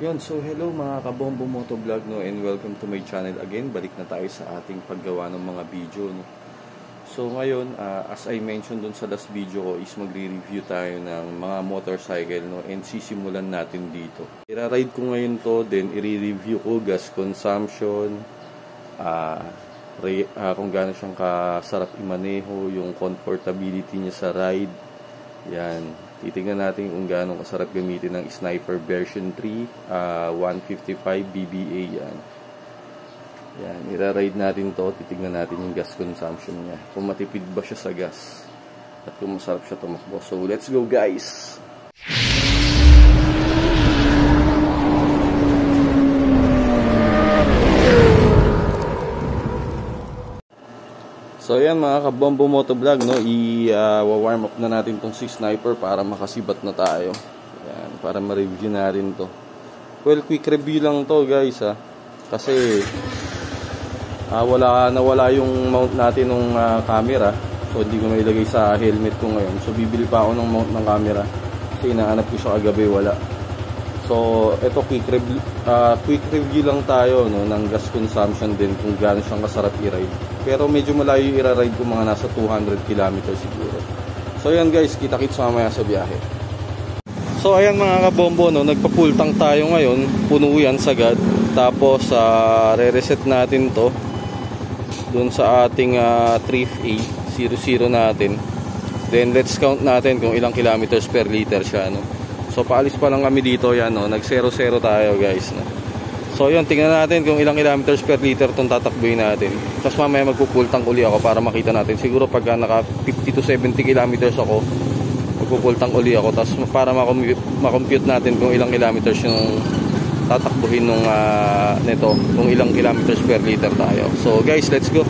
Yun, so hello mga kabombo motovlog, no, and welcome to my channel again. Balik na tayo sa ating paggawa ng mga video, no. So ngayon, as I mentioned dun sa last video ko, is magre-review tayo ng mga motorcycle, no, and sisimulan natin dito. Ira-ride ko ngayon to, then i-review ko gas consumption, kung gaano siyang kasarap imaneho, yung comfortability niya sa ride. Yan. Titingnan natin kung gaano kasarap gamitin ng Sniper version 3, 155 BBA yan. Yan, ira-ride natin to, titingnan natin yung gas consumption niya. Kung matipid ba siya sa gas at kung masarap siya tumakbo. So, let's go guys! So ayan mga kabombo motovlog, no, i-warm up na natin tong si Sniper para makasibat na tayo. Ayan, para ma-review na rin to. Well, quick review lang to guys kasi nawala yung mount natin ng camera. So hindi ko mailagay sa helmet ko ngayon. So bibili pa ako ng mount ng camera kasi inaanap ko siya kagabi, wala. So ito quick review lang tayo, no, ng gas consumption din, kung gaano siyang kasarap i-ride. Pero medyo malayo i-ride ko, mga nasa 200 km siguro. So ayan guys, kita-kits mamaya sa biyahe. So ayan mga kabombo, no, nagpa-full tank tayo ngayon. Puno yan sagad. Tapos re-reset natin to dun sa ating Thrift A 00 natin. Then let's count natin kung ilang kilometers per liter siya, no. So paalis pa lang kami dito, yan, no, nag 0-0 tayo guys, no. So yun, tingnan natin kung ilang kilometers per liter itong tatakbuhin natin. Tapos mamaya magpo-full tank uli ako para makita natin. Siguro pagka naka 50 to 70 kilometers ako, magpo-full tank uli ako. Tapos para makompute natin kung ilang kilometers yung tatakbuhin nung nito, kung ilang kilometers per liter tayo. So guys, let's go.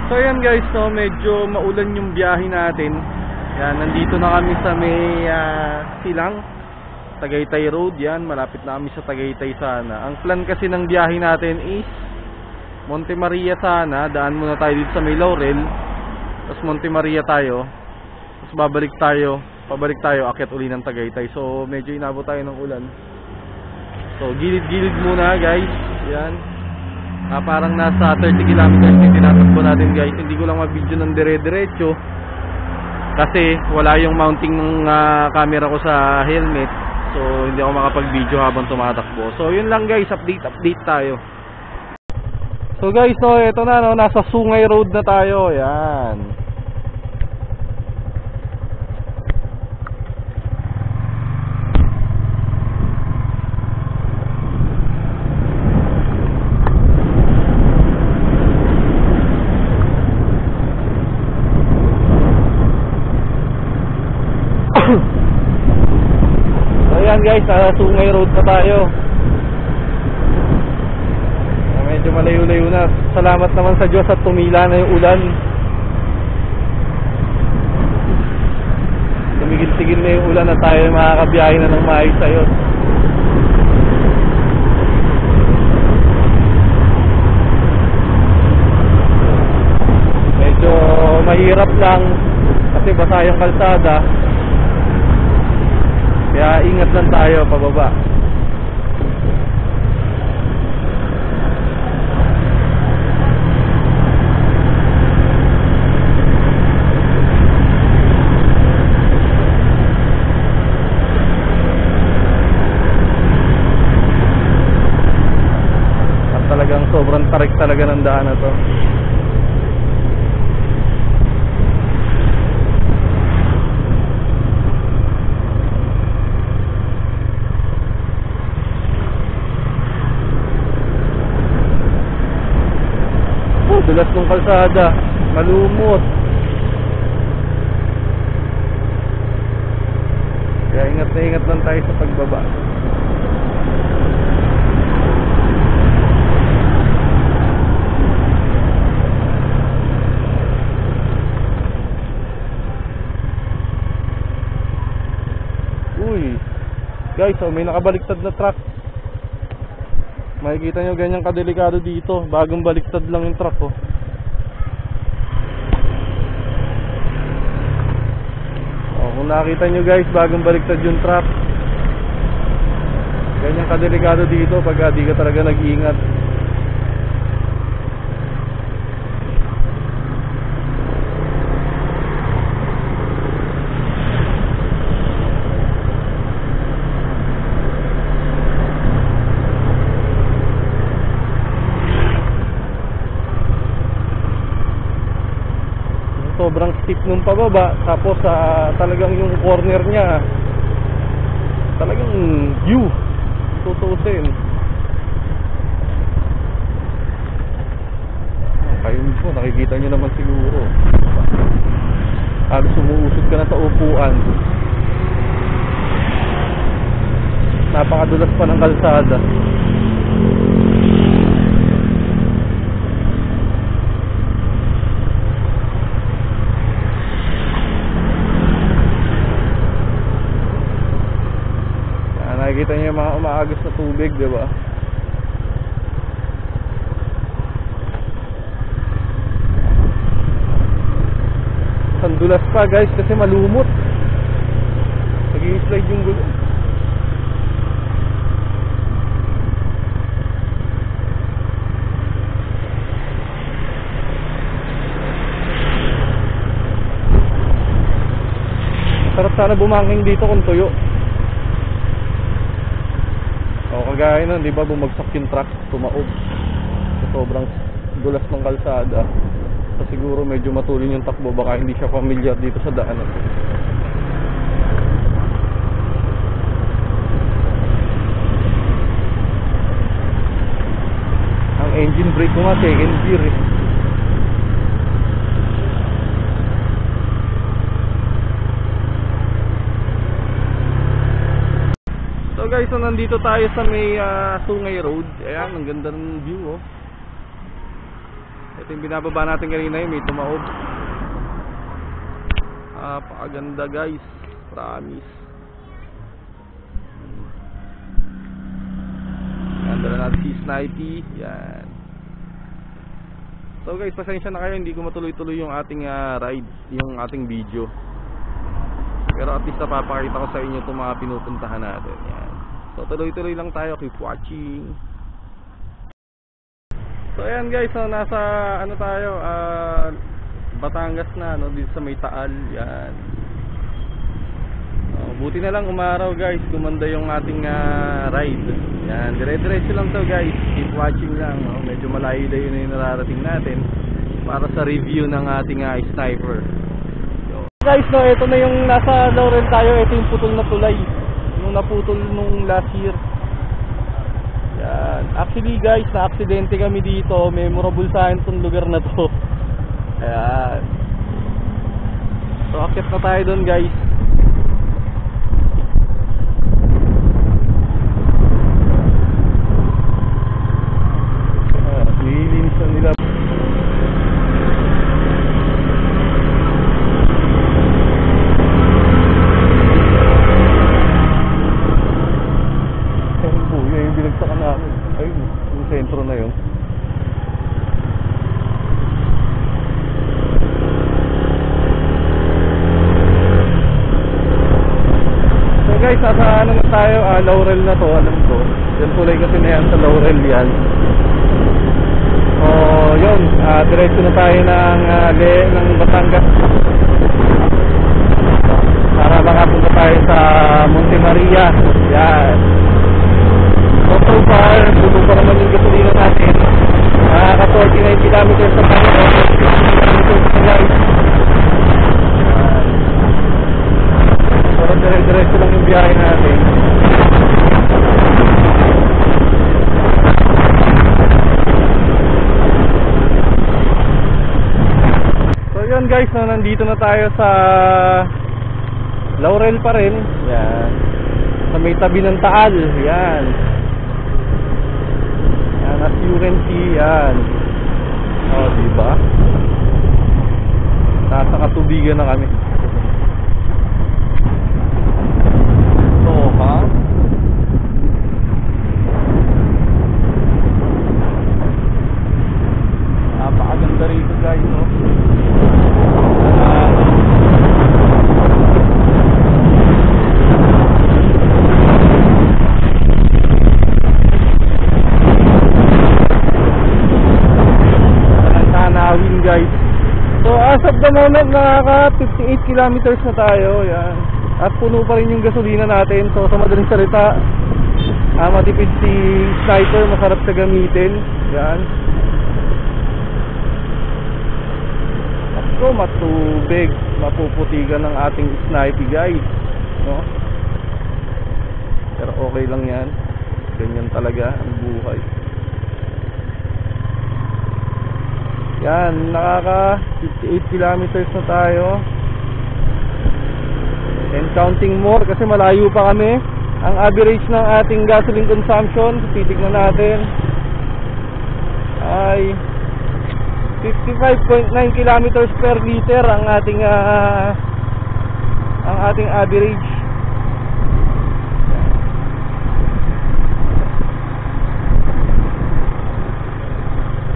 So ayan guys, no, medyo maulan yung biyahe natin. Yan, nandito na kami sa may Silang, Tagaytay Road. Yan, malapit na kami sa Tagaytay sana. Ang plan kasi ng biyahe natin is Monte Maria sana. Daan muna tayo dito sa may Laurel, tapos Monte Maria tayo, tapos pabalik tayo, akyat uli ng Tagaytay. So medyo inabot tayo ng ulan. So gilid-gilid muna guys. Yan. Parang nasa 30 kilometers yung tinatakbo natin guys. Hindi ko lang mag-video ng dire-diretso kasi wala yung mounting ng camera ko sa helmet. So hindi ako makapag-video habang tumatakbo. So yun lang guys, update tayo. So guys, no, eto na, no, nasa Sungay Road na tayo. Yan. Ayan guys, nasa Sungay Road na tayo. Medyo malayo-layo na. Salamat naman sa Diyos at tumila na yung ulan. Tumigil-tigil na yung ulan at tayo makakabiyahe na ng maayos ayos. Medyo mahirap lang kasi basa yung kalsada. Kaya ingat lang tayo pababa. sobrang tarik talaga ng daan na to. kalsada, malumot. Kaya ingat na ingat lang tayo sa pagbaba. Uy, guys, oh, may nakabaliktad na truck. Makikita nyo ganyang kadelikado dito. Bagong baliktad lang yung truck, oh. Oh, kung nakita nyo guys, bagong baliktad yung truck. Ganyang kadelikado dito pag di ka talaga nag-iingat. Sobrang steep nung pababa, tapos talagang yung corner niya talagang view tutusin. Kayo po, nakikita nyo naman siguro, halos umuusod ka na sa upuan. Napakadulas pa ng kalsada. Nakikita niyo yung mga umaagos na tubig, di ba? Sandulas pa guys kasi malumot. Nag-i-slide yung gulo. Sarap sana bumangking dito kung tuyo. O kagaya nun, di ba, bumagsak yung truck, tumaob sa sobrang dulas ng kalsada. So siguro medyo matulin yung takbo, baka hindi siya familiar dito sa daanan. Ang engine brake ko nga second gear eh. So guys, so nandito tayo sa may Sungay Road. Ayan, ang ganda ng view, oh. Ito yung binababa natin kanina, may tumaob. Pakaganda guys, promise. Ganda na natin si Snipey. Yan. So guys, pasensya na kayo, hindi ko matuloy-tuloy yung ating ride, yung ating video. Pero at least napapakita ko sa inyo itong mga pinupuntahan natin. Yan. So tuloy-tuloy lang tayo, keep watching. So ayan guys, so nasa ano tayo, Batangas na, no, dito sa may Taal. Yan. Buti na lang umaraw guys, gumanda yung ating ride. Yan, dire-diretso lang to guys, keep watching lang, no? Medyo malayo-layo na yung nararating natin para sa review ng ating sniper. So, guys, no, ito na yung nasa Laurel tayo, ito yung putol na tulay. Yung naputol nung last year. Yan. Actually guys, na-aksidente kami dito. Memorable sa akin itong lugar na to. Ayan. So akit na tayo dun guys. Nililinis na nila. Sentro na yun. So guys, nasa ano na tayo, Laurel na to, alam ko. Yan tulay kasi na yan sa Laurel yan. So yun, diretso na tayo ng Batangas para makapunta tayo sa Monte Maria. Yan. So far, buto pa naman yung gasolina natin. Ka 49 kilometers sa tayo. Pero dire-diretso lang yung biyahe natin. nandito na tayo sa Laurel pa rin. Yan. Sa may tabi ng Taal. Yan. Yan, as you can see, yan. O, diba? Nasa katubigan na kami. So, ha? Napakaganda rito, guys, no? Guys. So as of the moment nakaka 58 kilometers na tayo. Yan. At puno pa rin yung gasolina natin. So sa madaling salita, matipid si Sniper, masarap sa gamitin. Yan. So matubig, mapuputikan ng ating Sniper, guys, no? Pero okay lang yan. Ganyan talaga ang buhay. Yan, nakaka 58 kilometers na tayo. And counting more kasi malayo pa kami. Ang average ng ating gasoline consumption, titignan natin, ay 55.9 kilometers per liter ang ating average.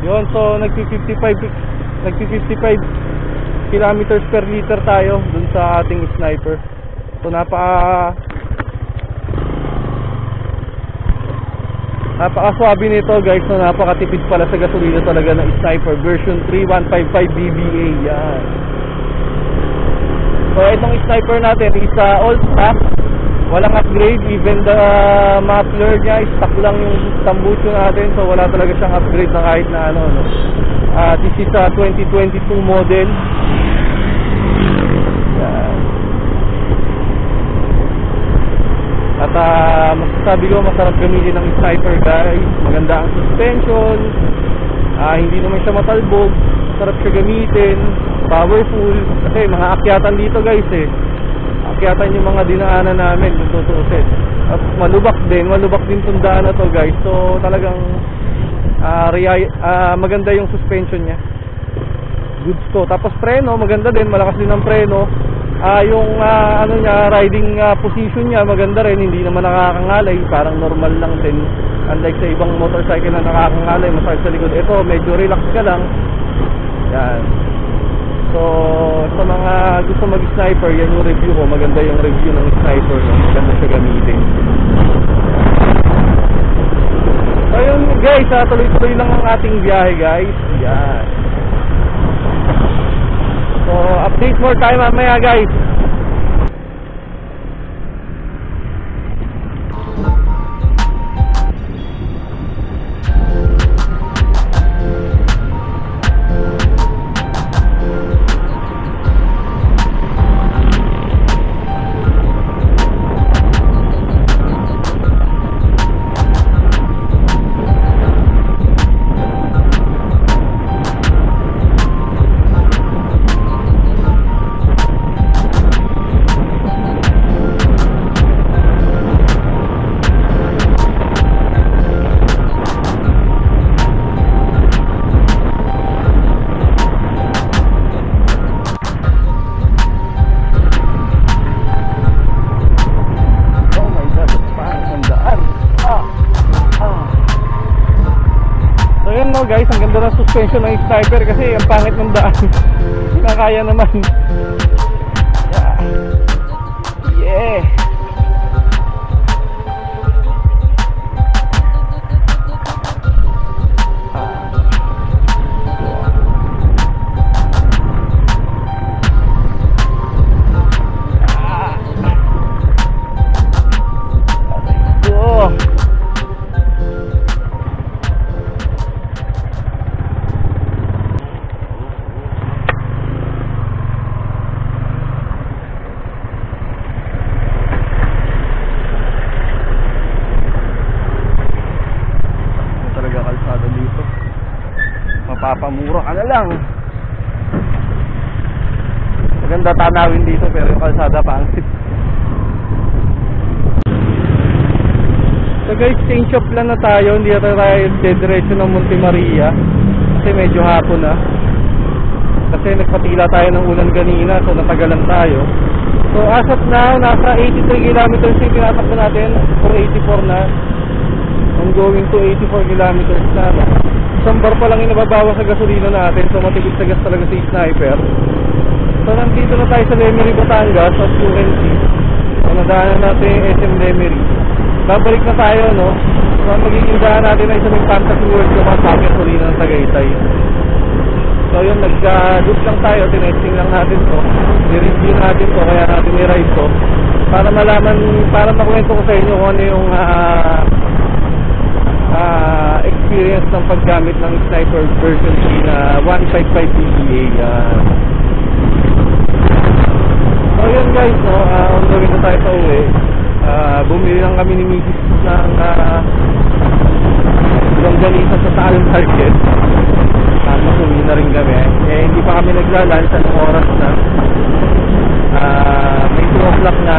Yun, so nagpi-55 kilometers per liter tayo dun sa ating Sniper. So napaka-swabe nito, guys, so napakatipid pala sa gasolina talaga ng Sniper version 3155 BBA. Yan. So itong Sniper natin is old stock. Walang upgrade, even the muffler niya, stock lang yung tambucho natin, so wala talaga siyang upgrade na kahit na ano, no? This is a 2022 model. Yan. At masasabi ko, masarap gamitin ng Sniper, guys. Maganda ang suspension, hindi naman siya matalbog, masarap siya gamitin, powerful, kasi mga akyatan dito, guys, akyatan yung mga dinaanan namin kung tutuusin. At malubak din itong daan na to, guys. So talagang maganda yung suspension niya, goods to. Tapos preno, maganda din, malakas din ang preno. Yung ano niya, riding position niya maganda rin, hindi naman nakakangalay, parang normal lang din. Unlike sa ibang motorcycle na nakakangalay, masakit sa likod. Ito medyo relax ka lang. Yan. So sa mga gusto mag-Sniper, yan yung review ko. Maganda yung review ng Sniper, no? Maganda siya gamitin. So yun, guys, tuloy-tuloy lang ang ating biyahe, guys. Yan. So update more time mamaya, guys. Guys, ang ganda ng suspension ng Sniper kasi ang pangit ng daan. Kinakaya naman. Yeah. Mapapamura ka na lang. Maganda tanawin dito pero yung kalsada pangit. So guys, change of plan na tayo. Hindi na tayo dediretso ng Monte Maria kasi medyo hapon na. Kasi nagpatila tayo ng ulan kanina, so natagalan tayo. So as of now, nasa 83 kilometers yung tinatakbo natin, or 84 na. I'm going to 84 kilometers na. Isang bar pa lang yung nababawa sa gasolina natin, so matipid sa gas talaga si Sniper. So nandito na tayo sa Lemery, Batangas, as you can see. So nadaanan natin yung SM Lemery. Babalik na tayo, no? So ang magiging daan natin ay sa may Fantasy World yung mga gasolina ng Tagaytay. So yun, nag-loop lang tayo, tinesting lang natin to, i-review natin to, kaya natin i-ride to para malaman, para makwento ko sa inyo kung ano yung experience ng paggamit ng Sniper version 3 na 155 dBA. So yun guys, no, on the way na tayo sa uwi. Bumili lang kami ni Mrs. ng longganisa sa Saalong Market. Masuwi na rin kami. Hindi pa kami naglalunch, anong oras na. May 2 o'clock na.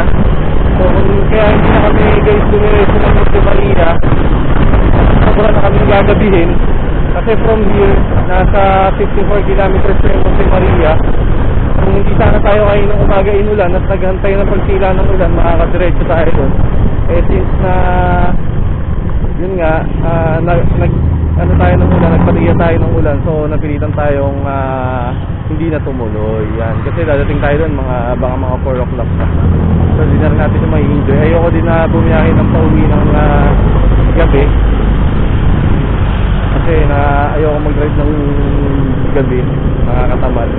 So kaya hindi na kami guys dumiretso ng Monte Maria. Sobra na kami gagabihin. Kasi from here, nasa 54 kilometers na yung Monte Maria. Kung hindi sana tayo kayo ng umaga inulan at naghantay ng pagsila ng ulan, makakadiretso tayo doon. Since na yun nga, ano tayo ng ulan, nagpatiya tayo ng ulan, so napilitan tayong hindi na tumuloy. Yan, kasi dadating tayo doon baka mga 4 o'clock na. So hindi na rin natin yung mai-enjoy. Ayoko din na bumiyahin ng pauwi ng gabi. Kasi ayoko mag-drive ng gabi, nakakatamad.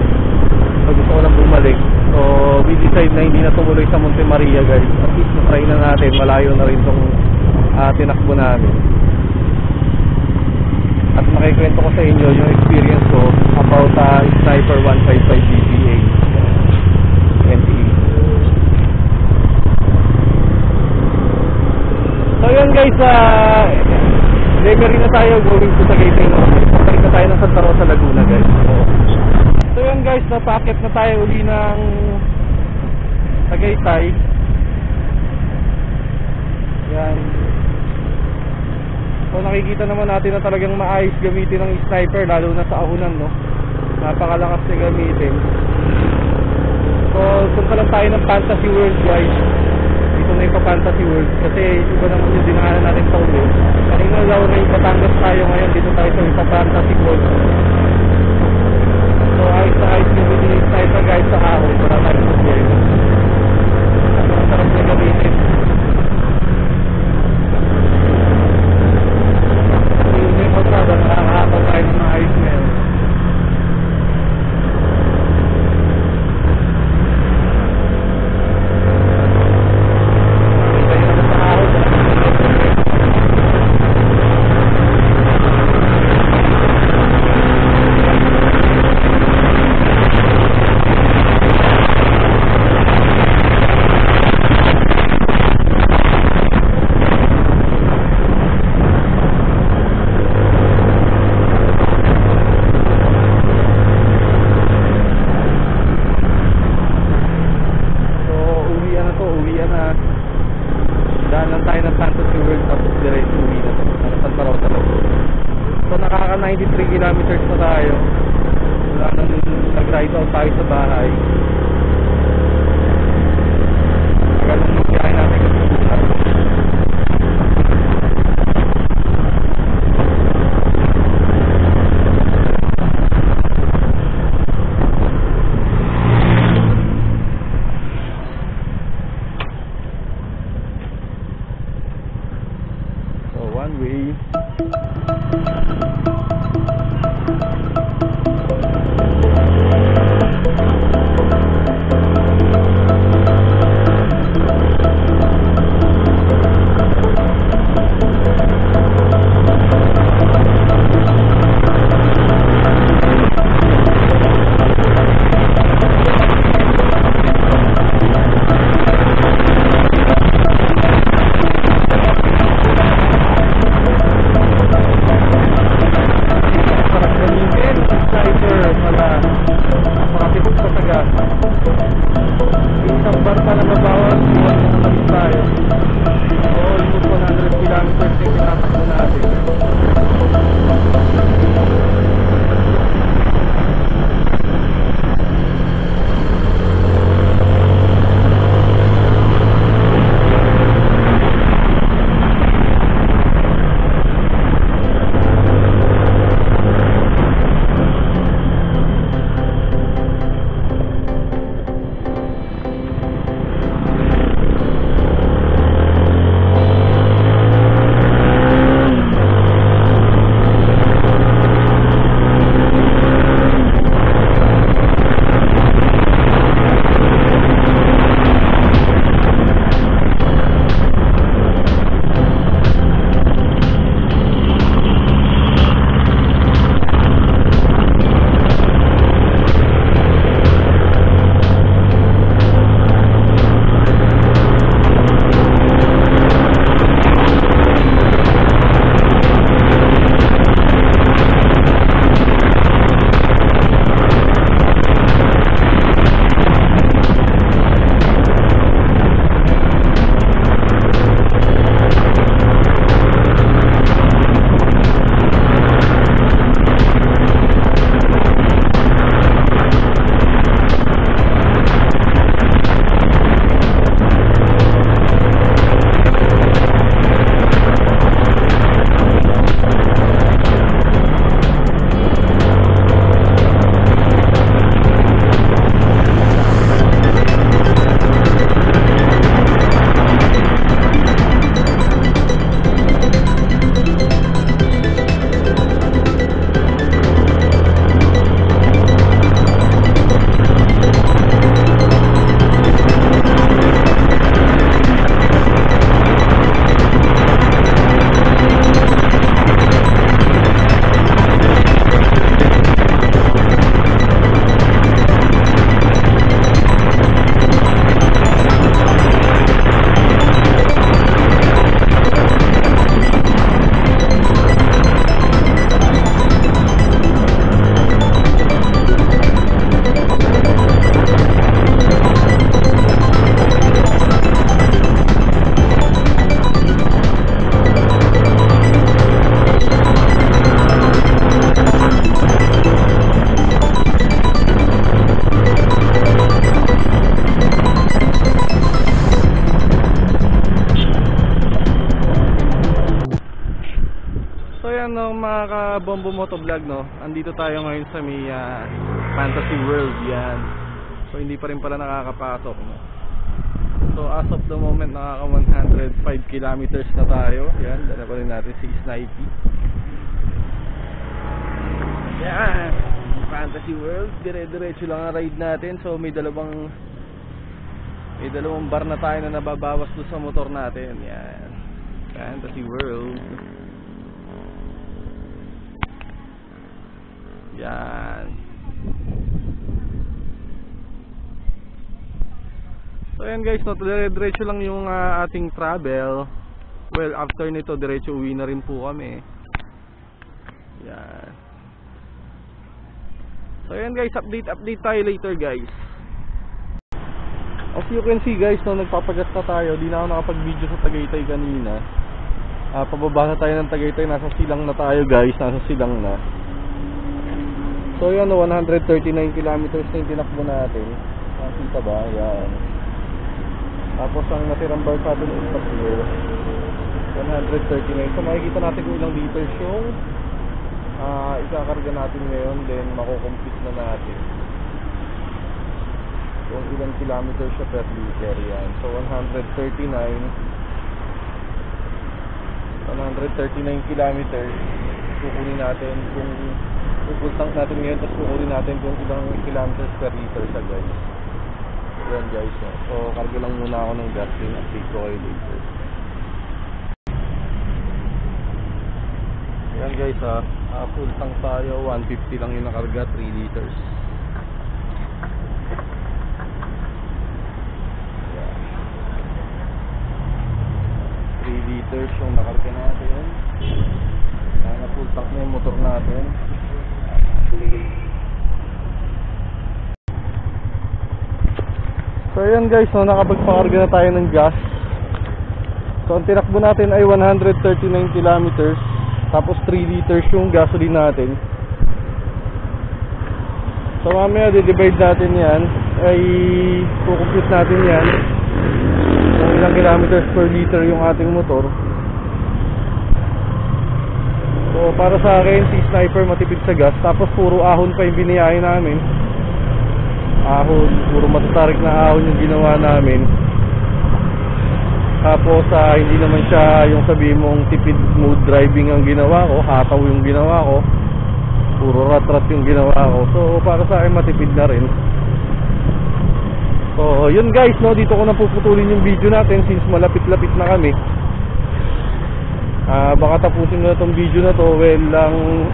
So gusto ko lang bumalik. So we decide na hindi na tumuloy sa Monte Maria guys. At least na-try na natin, malayo na rin itong tinakbo namin. At makikwento ko sa inyo yung experience ko about Sniper 155 dBA NTE. So yun guys, Lemery na tayo, going to Tagaytay na kami. Pabalik na tayo ng Santa Rosa, Laguna guys. So yun guys, napakit na tayo uli ng Tagaytay. Yan. So nakikita naman natin na talagang maayos gamitin ng Sniper, lalo na sa ahunan, no? Napakalakas na gamitin. So punta lang tayo ng Fantasy World guys. Dito na yung Fantasy World kasi iba naman yung dinaanan natin sa ulo. Kanina Laurel, Batangas tayo, ngayon dito tayo sa Fantasy World. So ayos na ayos gamitin yung Sniper guys sa ahon, wala tayong problema. At masarap na gamitin. Nakakataw tayo ng maayos ngayon. Daanan tayo ng Fantasy World tapos diretso uwi na Santa Rosa. So nakaka 93 kilometers na tayo. Wala nang nag-ride out tayo sa bahay. Ganun yung biyahe natin kasi one way. mga ka-Bombo Motovlog, no? Andito tayo ngayon sa may Fantasy World, yan. So hindi pa rin pala nakakapasok, no? So as of the moment, nakaka 105 kilometers na tayo. Yan, dala pa rin natin si Snipey. Yan, Fantasy World, dire-diretso lang ang ride natin. So may dalawang bar na tayo na nababawas doon sa motor natin. Yan, Fantasy World. Yan. So yan guys, no, diretso lang yung ating travel. Well, after nito diretso uwi na rin po kami. Yan. So yan guys, update tayo later guys. As you can see guys, no, nagpapagas na tayo. Di na ako nakapag-video sa Tagaytay kanina. Pababa na tayo ng Tagaytay. Nasa silang na tayo guys. Nasa silang na. So yan, 139 kilometers na yung tinakbo natin. Nakita ba? Yan. Tapos ang natirang bar sa atin is up here, 139. So makikita natin kung ilang liters yung ikakarga natin ngayon. Then makukomplete na natin kung ilang kilometers siya per liter. Yan. So 139 kilometers. Kukunin natin kung full tank natin ngayon, tapos kukunin natin kung ilang kilometers per liter siya guys. Yan guys, no? So karga lang muna ako ng gas, din update ko kayo later. Yan guys, full tank tayo, 150 lang yung nakarga, 3 liters. Yan. 3 liters yung nakarga natin. Yan, na full tank na yung motor natin. So ayan guys, no, nakapagpakarga na tayo ng gas. So ang tinakbo natin ay 139 kilometers. Tapos 3 liters yung gasoline natin. So mamaya di-divide natin yan. Ay kukumpute natin yan kung ilang kilometers per liter yung ating motor. So para sa akin, si Sniper matipid sa gas. Tapos puro ahon pa yung biniyahe namin. Ahon, puro matatarik na ahon yung ginawa namin. Tapos hindi naman siya yung sabihin mong tipid smooth driving ang ginawa ko, hataw yung ginawa ko, puro rat-rat yung ginawa ko. So para sa akin matipid na rin. So yun guys, no, dito ko na puputulin yung video natin since malapit-lapit na kami. Baka tapusin ko na tong video na to. Well, ang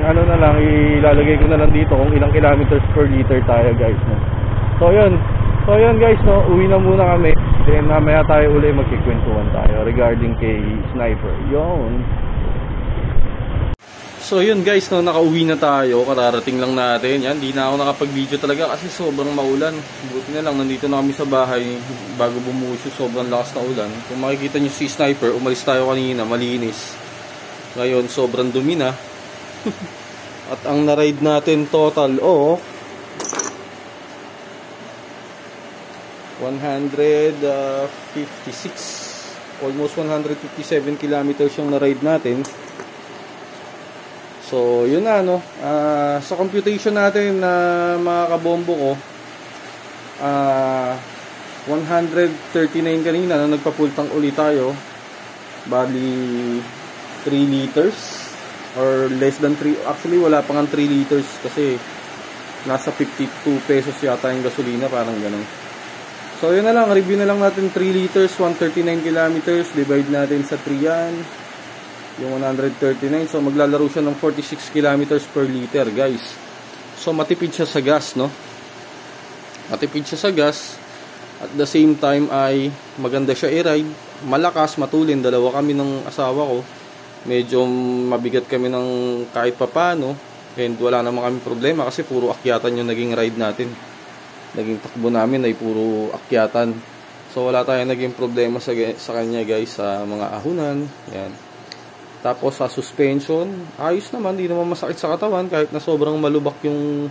ano na lang, ilalagay ko na lang dito kung ilang kilometers per liter tayo guys, no? So yun guys, no, uwi na muna kami. Then mamaya tayo uli magkikwentuhan tayo regarding kay Sniper. Yun. So yun guys, no, nakauwi na tayo. Kararating lang natin. Yan, di na ako nakapag-video talaga kasi sobrang maulan. Buti na lang, nandito na kami sa bahay bago bumuhos yung sobrang lakas na ulan. Kung makikita nyo si Sniper, umalis tayo kanina, malinis. Ngayon, sobrang dumi na. At ang na-ride natin total of 156, almost 157 kilometers yung na-ride natin. So yun na, no, sa computation natin na mga kabombo ko, 139 kanina na nagpa-full tank ulit tayo, bali 3 liters or less than 3, actually wala pang 3 liters kasi nasa 52 pesos yata yung gasolina, parang ganun. So yun na lang, review na lang natin. 3 liters, 139 kilometers, divide natin sa 3 yan, yung 139. So maglalaro siya ng 46 kilometers per liter guys. So matipid siya sa gas, no? Matipid siya sa gas. At the same time ay maganda siya i-ride. Malakas, matulin. Dalawa kami ng asawa ko. Medyo mabigat kami ng kahit papano. And wala naman kami problema kasi puro akyatan yung naging ride natin. Naging takbo namin ay puro akyatan. So wala tayong naging problema sa kanya guys, sa mga ahunan. Yan. Tapos sa suspension, ayos naman, di naman masakit sa katawan kahit na sobrang malubak yung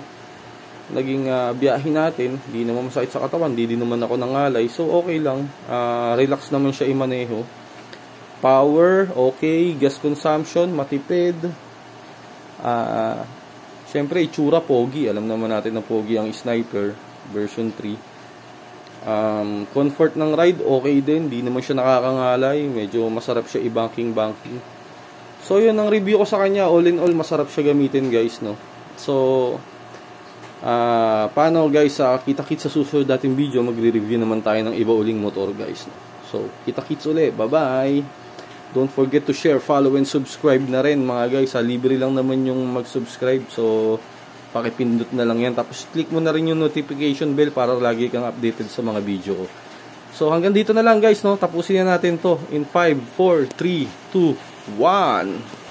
naging biyahe natin. Di naman masakit sa katawan, di naman ako nangalay. So okay lang, relax naman siya imaneho. Power, okay. Gas consumption, matipid. Syempre, itsura pogi. Alam naman natin na pogi ang Sniper version 3. Comfort ng ride, okay din. Di naman siya nakakangalay. Medyo masarap siya i-banking. So, yun ang review ko sa kanya. All in all, masarap siya gamitin, guys, no? So, paano, guys? Kita-kits sa susunod dating video. Magre-review naman tayo ng iba uling motor, guys, no? So, kita-kits ulit. Bye-bye! Don't forget to share, follow, and subscribe na rin, mga guys. Libre lang naman yung mag-subscribe. So, pakipindot na lang yan. Tapos, click mo na rin yung notification bell para lagi kang updated sa mga video ko. So, hanggang dito na lang, guys, no? Tapusin na natin to in 5, 4, 3, 2, 1.